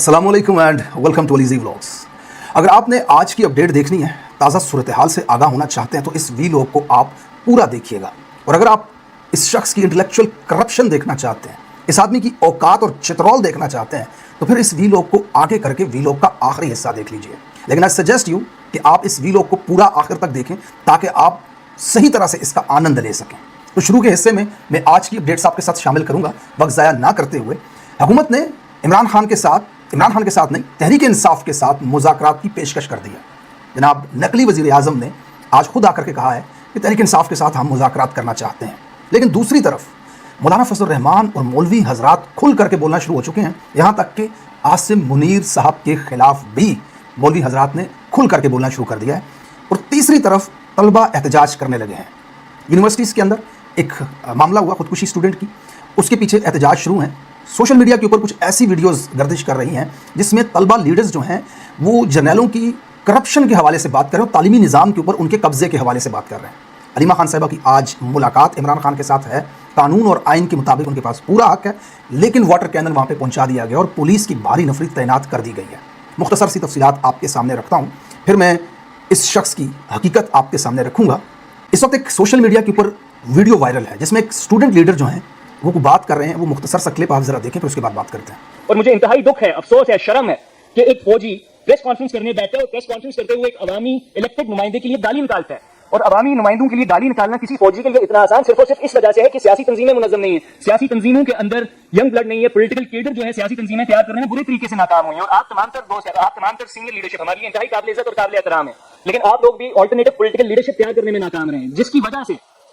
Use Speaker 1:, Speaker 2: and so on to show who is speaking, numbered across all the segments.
Speaker 1: अस्सलाम वालेकुम and welcome to अलीज़ी vlogs. अगर आपने आज की अपडेट देखनी है, ताज़ा सूरत हाल से आगाह होना चाहते हैं तो इस वीलॉग को आप पूरा देखिएगा। और अगर आप इस शख्स की इंटेलेक्चुअल करप्शन देखना चाहते हैं, इस आदमी की औकात और चित्रौल देखना चाहते हैं, तो फिर इस वीलॉग को आगे करके वीलॉग का आखिरी हिस्सा देख लीजिए। लेकिन आई सजेस्ट यू कि आप इस वीलॉग को पूरा आखिर तक देखें ताकि आप सही तरह से इसका आनंद ले सकें। तो शुरू के हिस्से में मैं आज की अपडेट्स आपके साथ शामिल करूंगा। वक्त ज़ाया ना करते हुए, हुकूमत ने इमरान खान के साथ नहीं, तहरीक इंसाफ के साथ मुज़ाकरात की पेशकश कर दी है। जनाब नकली वज़ीर आज़म ने आज खुद आकर के कहा है कि तहरीक इंसाफ के साथ हम मुज़ाकरात करना चाहते हैं। लेकिन दूसरी तरफ मौलाना फजल रहमान और मौलवी हजरात खुल करके बोलना शुरू हो चुके हैं। यहाँ तक कि आसिम मुनीर साहब के ख़िलाफ़ भी मौलवी हजरात ने खुल करके बोलना शुरू कर दिया है। और तीसरी तरफ तलबा एहतजाज करने लगे हैं। यूनिवर्सिटीज़ के अंदर एक मामला हुआ खुदकुशी स्टूडेंट की, उसके पीछे एहतजाज शुरू हैं। सोशल मीडिया के ऊपर कुछ ऐसी वीडियोस गर्दिश कर रही हैं जिसमें तलबा लीडर्स जो हैं वो जर्नलों की करप्शन के हवाले से बात कर रहे हैं और तालीमी निज़ाम के ऊपर उनके कब्ज़े के हवाले से बात कर रहे हैं। अलीमा खान साहिबा की आज मुलाकात इमरान खान के साथ है। कानून और आइन के मुताबिक उनके पास पूरा हक है, लेकिन वाटर कैनन वहाँ पर पहुँचा दिया गया और पुलिस की भारी नफरी तैनात कर दी गई है। मुख्तसर सी तफसीलात आपके सामने रखता हूँ, फिर मैं इस शख्स की हकीकत आपके सामने रखूँगा। इस वक्त एक सोशल मीडिया के ऊपर वीडियो वायरल है जिसमें एक स्टूडेंट लीडर जो हैं वो बात कर रहे हैं। वो मुख्तसर सा क्लिप आप जरा देखें, फिर उसके बाद बात करते हैं।
Speaker 2: और मुझे इंतहाई दुख है, अफसोस है, शर्म है कि एक फौजी प्रेस कॉन्फ्रेंस करने बैठा है और प्रेस कॉन्फ्रेंस करते हुए एक अवामी इलेक्टेड नुमाइंदे के लिए गाली निकालता है। और अवामी नुमाइंदों के लिए गाली निकालना किसी फौजी के लिए इतना आसान सिर्फ और सिर्फ इस वजह से है कि सियासी तंजीमें मुनज़्ज़म नहीं है, सियासी तंजीमों के अंदर यंग ब्लड नहीं है, पॉलिटिकल कैडर जो है सियासी तंजीमें तैयार करने में बुरे तरीके से नाकाम हुई है। और आप तमाम तर दोस्त, आप तमाम तर सीनियर लीडरशिप हमारे लिए इंतहाई काबिल इज्जत और काबिल एहतराम है, लेकिन आप लोग भी ऑल्टरनेटिव पॉलिटिकल लीडरशिप तैयार करने में नाकाम रहे हैं,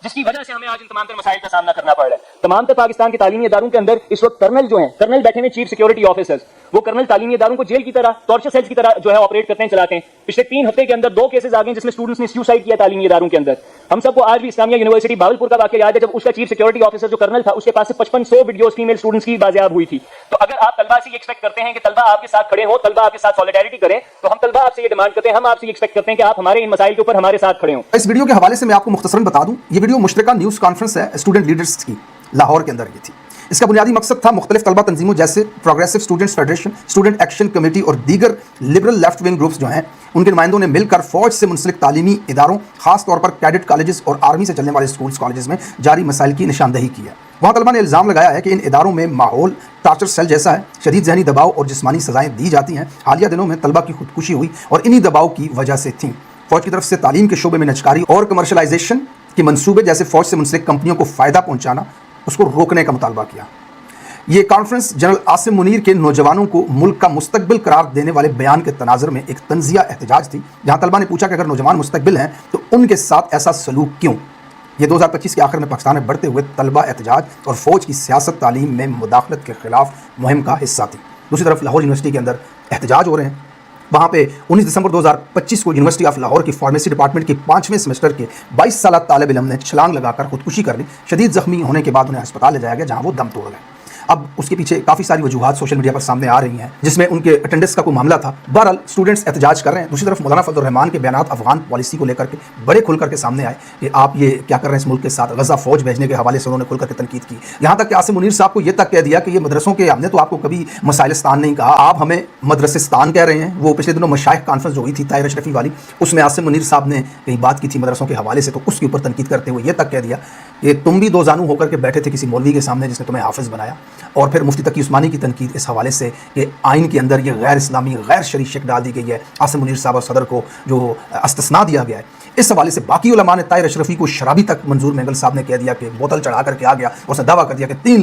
Speaker 2: जिसकी वजह से हमें आज इन तमाम तर मसाइल का सामना करना पड़ रहा है। तमाम तर पाकिस्तान के तालीमी इदारों के अंदर इस वक्त कर्नल बैठे हुए चीफ सिक्योरिटी ऑफिसर्स, वो कर्नल तालीमी इदारों को जेल की तरह, टॉर्चर सेल्स की तरह जो है ऑपरेट करते हैं, चलाते हैं। पिछले 3 हफ्ते के अंदर 2 केसेस आ गए जिसमें स्टूडेंट्स ने सुसाइड किया तालीमी इदारों के अंदर। हम सबको आज भी इस्लामिया यूनिवर्सिटी भावलपुर का वाकया याद है, जब उसका चीफ सिक्योरिटी ऑफिसर जो कर्नल था उसके पास से 5500 वीडियोस फीमेल स्टूडेंट्स की बाजियाब हुई थी। तो अगर आप तलबा से एक्सपेक्ट करते हैं कि तलबा आपके साथ खड़े हो, तलबा आपके साथ सॉलिडारिटी करें, तो हम तलबा आपसे ये डिमांड करते हैं, हम आपसे एक्सपेक्ट करते हैं कि आप हमारे इन मसाइल के ऊपर हमारे साथ खड़े हो।
Speaker 1: इस वीडियो के हवाले से मैं आपको मुख्तसरन बता दूं, ये वीडियो मुश्तरका न्यूज़ कॉन्फ्रेंस है स्टूडेंट लीडर्स की, लाहौर के अंदर ये थी। इसका बुनियादी मकसद था मुख्तलिफ तलबा तंजीमों जैसे progressive students federation, student action committee और दीगर लिबरल लेफ्ट विंग ग्रुप्स जो हैं उनके नुमाइंदों ने मिलकर फौज से मुंसलिक तालीमी इदारों, खास तौर पर कैडेट कॉलेजेस और आर्मी से चलने वाले स्कूल्स कॉलेजेस में जारी मसाइल की निशानदही की है। वहाँ तलबा ने इल्ज़ाम लगाया है कि इन इदारों में माहौल टार्चर सेल जैसा है, शदीद जहनी दबाव और जिस्मानी सजाएँ दी जाती हैं। हालिया दिनों में तलबा की खुदकुशी हुई और इन्हीं दबाव की वजह से थी। फौज की तरफ से तालीम के शोबे में नचकारी और कमर्शलाइजेशन के मनसूबे जैसे फौज से मुंसलिक कंपनियों को फ़ायदा पहुँचाना, उसको रोकने का मुतालबा किया। ये कॉन्फ्रेंस जनरल आसिम मुनीर के नौजवानों को मुल्क का मुस्तकबिल करार देने वाले बयान के तनाज़ुर में एक तंज़िया एहतजाज थी, जहाँ तलबा ने पूछा कि अगर नौजवान मुस्तकबिल हैं तो उनके साथ ऐसा सलूक क्यों। ये 2025 के आखिर में पाकिस्तान में बढ़ते हुए तलबा एहतजाज और फ़ौज की सियासत तालीम में मुदाखलत के ख़िलाफ़ मुहिम का हिस्सा थी। दूसरी तरफ लाहौर यूनिवर्सिटी के अंदर एहतजाज हो रहे हैं। वहाँ पे 19 दिसंबर 2025 को यूनिवर्सिटी ऑफ लाहौर की फार्मेसी डिपार्टमेंट के 5वें सेमेस्टर के 22 साल तालिब इल्म ने छलांग लगाकर खुदकुशी कर ली। शदीद ज़ख्मी होने के बाद उन्हें अस्पताल ले जाया गया, जहाँ वो दम तोड़ गए। अब उसके पीछे काफ़ी सारी वजूहात सोशल मीडिया पर सामने आ रही हैं, जिसमें उनके अटेंडेंस का कोई मामला था। बहरहाल स्टूडेंट्स एहतजाज कर रहे हैं। दूसरी तरफ मौलाना फजल रहमान के बयानात अफगान पॉलिसी को लेकर के बड़े खुल करके सामने आए कि आप ये क्या कर रहे हैं इस मुल्क के साथ। गजा फौज भेजने के हवाले से उन्होंने खुल करके तनकीद की। यहाँ तक कि आसिम मुनीर साहब को ये तक कह दिया कि ये मदरसों के, हमने तो आपको कभी मसाइलिस्तान नहीं कहा, आप हमें मदरसिस्तान कह रहे हैं। वो पिछले दिनों मशाइख कॉन्फ्रेंस जो हुई थी ताहिर अशरफी वाली, उसमें आसिम मुनीर साहब ने कहीं बात की थी मदरसों के हवाले से, तो उसके ऊपर तनकीद करते हुए ये तक कह दिया कि तुम भी 2 जानू होकर के बैठे थे किसी मौलवी के सामने जिसने तुम्हें हाफिज़ बनाया। और फिर मुफ्ती तकी उस्मानी की तनकीद इस हवाले से कि आइन के अंदर ये गैर इस्लामी, गैर शरई शक डाल दी गई है। आसिम मुनीर साहब और सदर को जो इस्तिस्ना दिया गया है, इस हवाले से बाकी उलमा ने ताहिर अशरफी को शराबी तक मंजूर मेंगल साहब ने कह दिया कि बोतल चढ़ा करके आ गया और उसने दावा कर दिया कि 30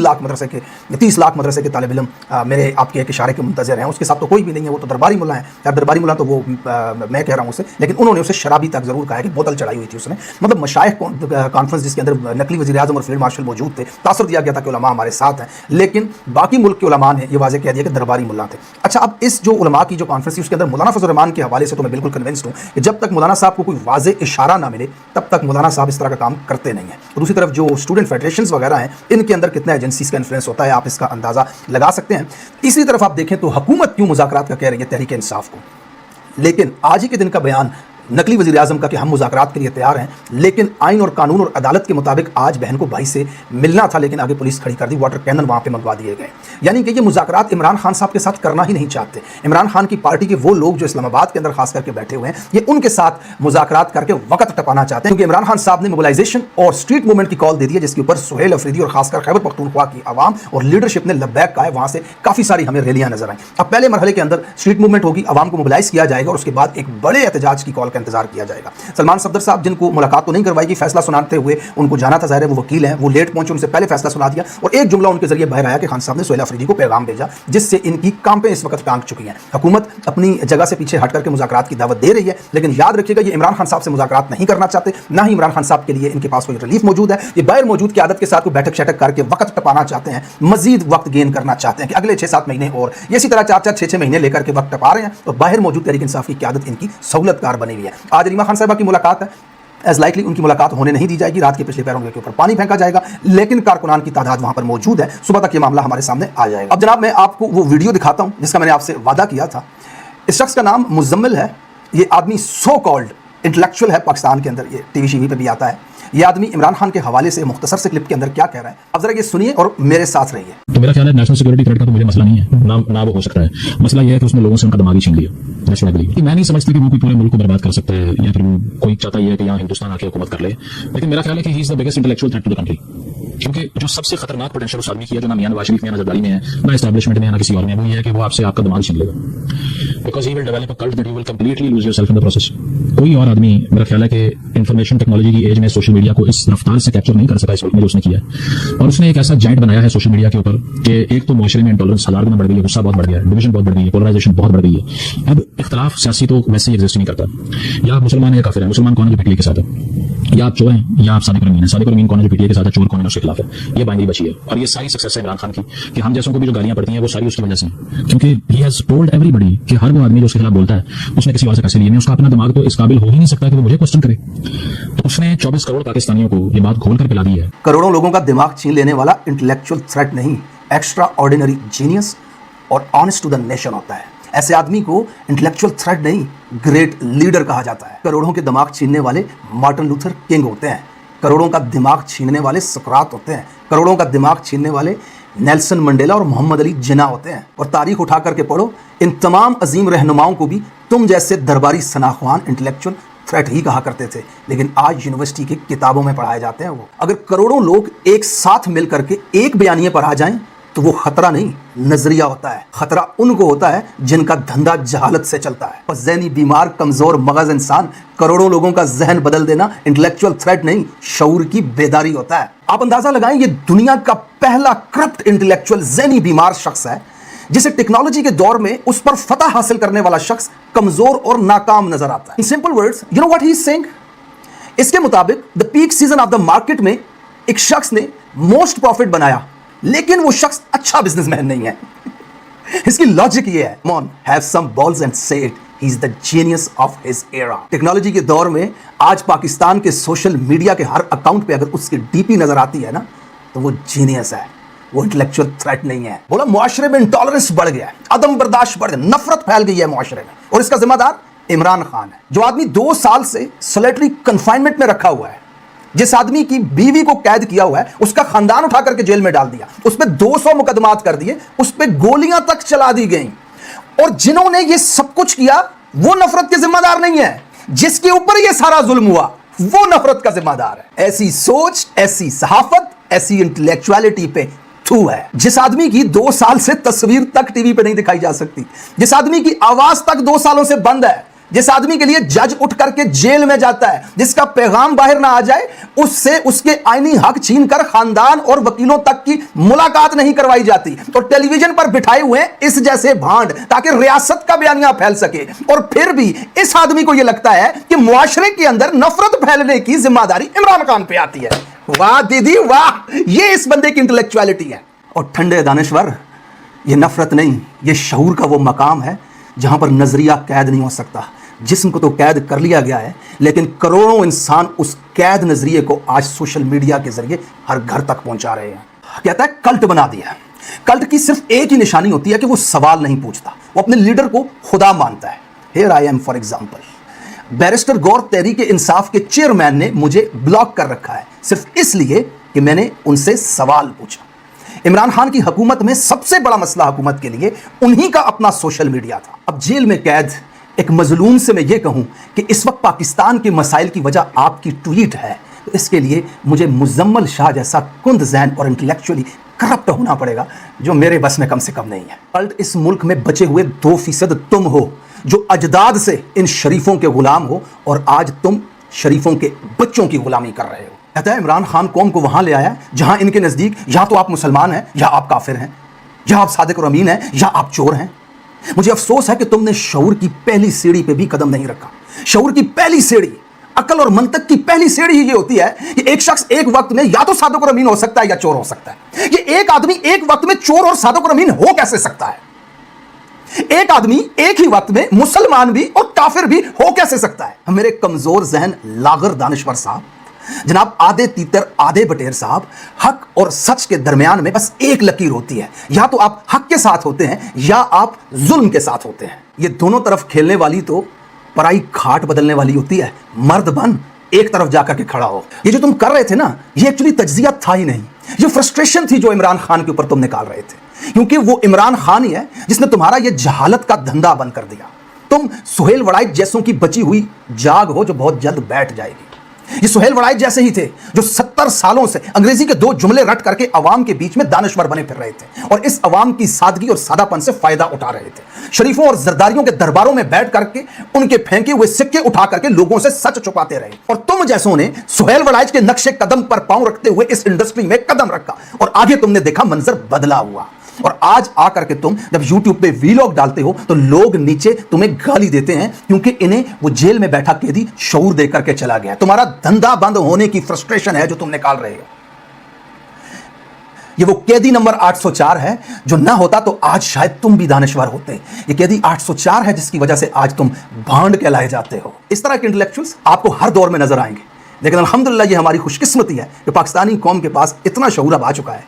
Speaker 1: लाख मदरसे के तालिब इल्म मेरे आपके एक इशारे के मुंतज़िर हैं। उसके साथ तो कोई भी नहीं है, वो तो दरबारी मुल्ला है। यार दरबारी मुल्ला तो वो मैं कह रहा हूँ उसे, लेकिन उन्होंने उसे शराबी तक ज़रूर कहा है कि बोतल चढ़ाई हुई थी उसने। मतलब मशाइख कॉन्फ्रेंस जिसके अंदर नकली वज़ीर आज़म और फील्ड मार्शल मौजूद थे, तासुर दिया गया था कि उलमा हमारे साथ हैं, लेकिन बाकी मुल्क के उलमा ने ये वाज़ेह कह दिया कि दरबारी मुल्ला थे। अच्छा, अब इस जो उलमा की जो कॉन्फ्रेंस थी उसके अंदर मौलाना फजल रहमान के हवाले से तो मैं बिल्कुल कन्विंस्ड हूँ कि जब तक मौलाना साहब को कोई वाज़ेह इशारा ना मिले तब तक मौलाना साहब इस तरह का काम करते नहीं हैं। और दूसरी तरफ जो स्टूडेंट फेडरेशंस वगैरह हैं, इनके अंदर कितना एजेंसीज़ का इन्फ्लुएंस होता है, आप इसका अंदाज़ा लगा सकते हैं। तीसरी तरफ आप देखें तो हुकूमत क्यों मुज़ाकरात का कह रही है तहरीक इंसाफ को। लेकिन आज ही के दिन का बयान नकली वज़ीर आज़म का कि हम मुज़ाकरात के लिए तैयार हैं, लेकिन आइन और कानून और अदालत के मुताबिक आज बहन को भाई से मिलना था, लेकिन आगे पुलिस खड़ी कर दी, वाटर कैनन वहाँ पे मंगवा दिए गए। यानी कि ये मुज़ाकरात इमरान खान साहब के साथ करना ही नहीं चाहते। इमरान खान की पार्टी के वो लोग जो इस्लामाबाद के अंदर खास करके बैठे हुए हैं, ये उनके साथ मुज़ाकरात करके वक्त टपाना चाहते हैं, क्योंकि इमरान खान साहब ने मोबिलाइजेशन और स्ट्रीट मूवमेंट की कॉल दे दी है, जिसके ऊपर सुहेल अफरीदी और खासकर खैबर पख्तूनख्वा की आवाम और लीडरशिप ने लब्बैक कहा है। वहाँ से काफ़ी सारी हमें रैलियाँ नजर आई। अब पहले मरहले के अंदर स्ट्रीट मूवमेंट होगी, आवाम को मोबिलाइज किया जाएगा और उसके बाद एक बड़े एहतजाज की कॉल का इंतजार किया जाएगा। सलमान सफदर साहब, जिनको मुलाकात तो नहीं करवाएगी, फैसला सुनाते हुए उनको जाना था, ज़ाहिर है वो वकील हैं, वो लेट पहुंचे, उनसे पहले फैसला सुना दिया और एक जुमला उनके जरिए बाहर आया कि खान साहब ने सुहेल अफरीदी को पैगाम भेजा, जिससे इनकी कांपें इस वक्त टांग चुकी हैं। हुकूमत अपनी जगह से पीछे हट करके मुज़ाकरात की दावत दे रही है, लेकिन याद रखिएगा ये इमरान खान साहब से मुज़ाकरात नहीं करना चाहते, ना ही इमरान खान साहब के लिए इनके पास कोई रिलीफ मौजूद है। ये बाहर मौजूद की आदत के साथ कोई बैठक शैठक करके वक्त टपाना चाहते हैं, मजीद वक्त गेन करना चाहते हैं कि अगले 6-7 महीने और ये इसी तरह 4-4, 6-6 महीने लेकर के वक्त टपा रहे हैं। तो बाहर मौजूद तहरीक इंसाफ की क़यादत इनकी सहूलतकार बनी हुई है। आज रीमा खान साहबा की मुलाकात है, एज लाइकली उनकी मुलाकात होने नहीं दी जाएगी, रात के पिछले पैरों के ऊपर पानी फेंका जाएगा, लेकिन कारकुनान की तादाद वहां पर मौजूद है। सुबह तक ये मामला हमारे सामने आ जाएगा। अब जनाब मैं आपको वो वीडियो दिखाता हूं जिसका मैंने आपसे वादा किया था। इस शख्स का नाम मुजम्मिल है। ये आदमी सो कॉल्ड इंटेलेक्चुअल है, पाकिस्तान के अंदर ये टीवी शीवी पे भी आता है। ये आदमी इमरान खान के हवाले से मुख्तसर से क्लिप के अंदर क्या कह रहा है, अब जरा ये सुनिए और मेरे साथ रहिए।
Speaker 3: तो मेरा ख्याल है नेशनल सिक्योरिटी थ्रेट का तो मुझे मसला नहीं है, ना वो हो सकता है। मसला ये है कि उसने लोगों से उनका दिमाग ही छीन लिया। मैं नहीं समझती कि वो कोई पूरे मुल्क को बर्बाद कर सकता है या फिर कोई चाहता ही है कि यहाँ हिंदुस्तान आके हुकूमत कर ले, लेकिन मेरा ख्याल है कि he is the biggest intellectual threat to the country. क्योंकि जो सबसे खतरनाक पोटेंशियल उस आदमी की है, जो ना मियां नवाज शरीफ में, ना जरदारी में है, ना एस्टैब्लिशमेंट में, ना किसी और में, वो ये है कि वो आपसे आपका दिमाग छीन लेगा। Because he will develop a cult that you will completely lose yourself in the process. कोई और आदमी मेरा ख्याल है कि इंफॉर्मेशन टेक्नोलॉजी की एज में सोशल मीडिया को इस रफ्तार से कैप्चर नहीं कर सका इस वक्त में जो उसने किया है। और उसने एक ऐसा जाइंट बनाया है सोशल मीडिया के ऊपर कि एक तो मुआशरे में इंटॉलरेंस हजार गुना बढ़ गई है, गुस्सा बहुत बढ़ गया है, डिवीजन बहुत बढ़ गई है, पोलराइजेशन बहुत बढ़ गई है। अब इख्तलाफ सियासी तो वैसे ही एग्जिस्ट नहीं करता। या आप मुसलमान है, काफिर है, मुसलमान कौन है जो पीटीआई के साथ है, या आप चोर हैं या आप सादिक और अमीन है, सादिक और अमीन कौन है जो पीटीआई के साथ है, चोर कौन है उसके खिलाफ है। ये बाइनरी बची है और ये सारी सक्सेस है इमरान खान की कि हम जैसों को भी जो गालियां पड़ती हैं वो सारी उसकी वजह से हैं, क्योंकि ही हैज टोल्ड एवरीबॉडी कि हर वो आदमी जो उसके खिलाफ बोलता है उसने किसी और से पैसे लिए नहीं, उसका अपना दिमाग तो इस काबिल हो ही नहीं सकता कि वो मुझे क्वेश्चन करे। तो उसने 24 करोड़ पाकिस्तानियों को ये बात खोल कर पिला दी है।
Speaker 1: करोड़ों लोगों का दिमाग छीन लेने वाला इंटेलेक्चुअल थ्रेट नहीं, एक्स्ट्रा ऑर्डिनरी जीनियस और ऑनेस्ट टू द नेशन होता है। ऐसे आदमी को इंटेलेक्चुअल थ्रेट नहीं, ग्रेट लीडर कहा जाता है। करोड़ों के दिमाग छीनने वाले मार्टिन लूथर किंग होते हैं, करोड़ों का दिमाग छीनने वाले सकरात होते हैं, करोड़ों का दिमाग छीनने वाले नेल्सन मंडेला और मोहम्मद अली जिन्ना होते हैं। और तारीख उठा करके पढ़ो, इन तमाम अजीम रहनुमाओं को भी तुम जैसे दरबारी सनाख्वान इंटेलेक्चुअल थ्रेट ही कहा करते थे, लेकिन आज यूनिवर्सिटी की किताबों में पढ़ाए जाते हैं वो। अगर करोड़ों लोग एक साथ मिल करके एक बयानिए पर आ जाएं तो वो खतरा नहीं, नजरिया होता है। खतरा उनको होता है जिनका धंधा जहालत से चलता है। और ज़हनी बीमार, कमजोर मगज इंसान, करोड़ों लोगों का जहन बदल देना इंटेलेक्चुअल थ्रेट नहीं, शऊर की बेदारी होता है। आप अंदाजा लगाएं, ये दुनिया का पहला करप्ट इंटेलेक्चुअल ज़हनी बीमार शख्स है, जिसे टेक्नोलॉजी के दौर में उस पर फतह हासिल करने वाला शख्स कमजोर और नाकाम नजर आता है। In simple words, you know what he is saying? इसके मुताबिक the peak season of the market में एक शख्स ने मोस्ट प्रॉफिट बनाया, लेकिन वो शख्स अच्छा बिजनेसमैन नहीं है। इसकी लॉजिक ये है, come on, have some balls and say it, he is the genius of his era। Technology के दौर में आज पाकिस्तान के सोशल मीडिया के हर अकाउंट पे अगर उसकी डीपी नजर आती है ना, तो वो जीनियस है, वो इंटेलेक्चुअल थ्रेट नहीं है। बोला मुआशरे में इंटॉलरेंस बढ़ गया, अदम बर्दाश्त बढ़ गया, नफरत फैल गई है मुआशरे में, और इसका जिम्मेदार इमरान खान है। जो आदमी 2 साल से सोलिटरी कन्फाइनमेंट में रखा हुआ है, जिस आदमी की बीवी को कैद किया हुआ है, उसका खानदान उठा करके जेल में डाल दिया, उस पर 200 मुकदमात कर दिए, उस पर गोलियां तक चला दी गई, और जिन्होंने ये सब कुछ किया वो नफरत के जिम्मेदार नहीं है, जिसके ऊपर ये सारा जुल्म हुआ वो नफरत का जिम्मेदार है। ऐसी सोच, ऐसी सहाफत, ऐसी इंटेलेक्चुअलिटी पे थू है। जिस आदमी की 2 साल से तस्वीर तक टीवी पे नहीं दिखाई जा सकती, जिस आदमी की आवाज तक 2 सालों से बंद है, जिस आदमी के लिए जज उठ करके जेल में जाता है, जिसका पैगाम बाहर ना आ जाए, उससे उसके आईनी हक छीन कर खानदान और वकीलों तक की मुलाकात नहीं करवाई जाती, तो टेलीविजन पर बिठाए हुए इस जैसे भांड ताकि रियासत का बयानिया फैल सके। और फिर भी इस आदमी को यह लगता है कि मुआशरे के अंदर नफरत फैलने की जिम्मेदारी इमरान खान पे आती है। वाह दीदी वाह, ये इस बंदे की इंटेलेक्चुअलिटी है। और ठंडे दानिश्वर, ये नफरत नहीं, ये शऊर का वो मकाम है जहां पर नजरिया कैद नहीं हो सकता। जिस्म को तो कैद कर लिया गया है, लेकिन करोड़ों इंसान उस कैद नजरिए को आज सोशल मीडिया के जरिए हर घर तक पहुंचा रहे हैं। कहता है कल्ट बना दिया। कल्ट की सिर्फ एक ही निशानी होती है कि वो सवाल नहीं पूछता, वो अपने लीडर को खुदा मानता है। Here I am for example. Barrister Gohar Tehreek Insaf के चेयरमैन ने मुझे ब्लॉक कर रखा है सिर्फ इसलिए कि मैंने उनसे सवाल पूछा। इमरान खान की हुकूमत में सबसे बड़ा मसला हुकूमत के लिए उन्हीं का अपना सोशल मीडिया था। अब जेल में कैद एक मजलूम से मैं ये कहूं कि इस वक्त पाकिस्तान के मसाइल की वजह आपकी ट्वीट है, तो इसके लिए मुझे मुजम्मल शाह जैसा कुंद ज़हन और इंटेलेक्चुअली करप्ट होना पड़ेगा, जो मेरे बस में कम से कम नहीं है। कल इस मुल्क में बचे हुए 2% तुम हो जो अजदाद से इन शरीफों के गुलाम हो, और आज तुम शरीफों के बच्चों की गुलामी कर रहे हो। कहता है इमरान खान कौम को वहां ले आया जहां इनके नजदीक या तो आप मुसलमान हैं या आप काफिर हैं, या आप सादिक और अमीन हैं या आप चोर हैं। मुझे अफसोस है कि तुमने शऊर की पहली सीढ़ी पे भी कदम नहीं रखा। शऊर की पहली सीढ़ी, अकल और मंतक की पहली सीढ़ी ही ये होती है कि एक शख्स एक वक्त में या तो सादिक और अमीन हो सकता है या चोर हो सकता है। ये एक आदमी एक वक्त में चोर और सादिक और अमीन हो कैसे सकता है? एक आदमी एक ही वक्त में मुसलमान भी और काफिर भी हो कैसे सकता है? मेरे कमजोर जहन लागर दानिश्वर साहब, जनाब आधे तीतर आधे बटेर साहब, हक और सच के दरमियान में बस एक लकीर होती है, या तो आप हक के साथ होते हैं या आप जुल्म के साथ होते हैं। ये दोनों तरफ खेलने वाली तो पराई खाट बदलने वाली होती है। मर्द बन, एक तरफ जाकर के खड़ा हो। ये जो तुम कर रहे थे ना, ये एक्चुअली तज्जिया था ही नहीं, ये फ्रस्ट्रेशन थी जो इमरान खान के ऊपर तुम निकाल रहे थे, क्योंकि वो इमरान खान ही है जिसने तुम्हारा ये जहालत का धंधा बंद कर दिया। तुम सुहेल वड़ाइक जैसों की बची हुई जाग हो जो बहुत जल्द बैठ जाएगी। ये सुहेल वड़ाइक जैसे ही थे जो 70 सालों से अंग्रेजी के 2 जुमले रट करके अवाम के बीच में दानश्वर बने फिर रहे थे और इस अवाम की सादगी और सादापन से फायदा उठा रहे थे। शरीफों और जरदारियों के दरबारों में बैठ करके उनके फेंके हुए सिक्के उठा करके लोगों से सच छुपाते रहे, और तुम जैसों ने सुहेल वड़ाइक के नक्शे कदम पर पांव रखते हुए इस इंडस्ट्री में कदम रखा, और आगे तुमने देखा मंजर बदला हुआ। और आज आकर के तुम जब YouTube पे वीलॉग डालते हो तो लोग नीचे तुम्हें गाली देते हैं, क्योंकि इन्हें वो जेल में बैठा कैदी शऊर दे करके चला गया। तुम्हारा धंधा बंद होने की फ्रस्ट्रेशन है जो तुम निकाल रहे हो। ये वो कैदी नंबर 804 है, जो ना होता तो आज शायद तुम भी दानश्वर होते। ये कैदी 804 है जिसकी वजह से आज तुम भांड कहलाए जाते हो। इस तरह के इंटेलेक्चुअल्स आपको हर दौर में नजर आएंगे, लेकिन अल्हम्दुलिल्लाह ये हमारी खुशकिस्मती है कि पाकिस्तानी कौम के पास इतना शऊर अब आ चुका है,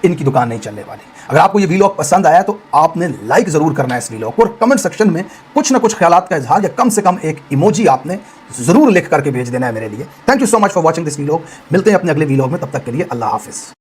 Speaker 1: इनकी दुकान नहीं चलने वाली। अगर आपको ये वीलॉग पसंद आया तो आपने लाइक जरूर करना है इस वीलॉग को, और कमेंट सेक्शन में कुछ ना कुछ ख्यालात का इजहार या कम से कम एक इमोजी आपने जरूर लिख करके भेज देना है मेरे लिए। Thank you so much for watching this vlog. मिलते हैं अपने अगले वीलॉग में, तब तक के लिए अल्लाह हाफिज।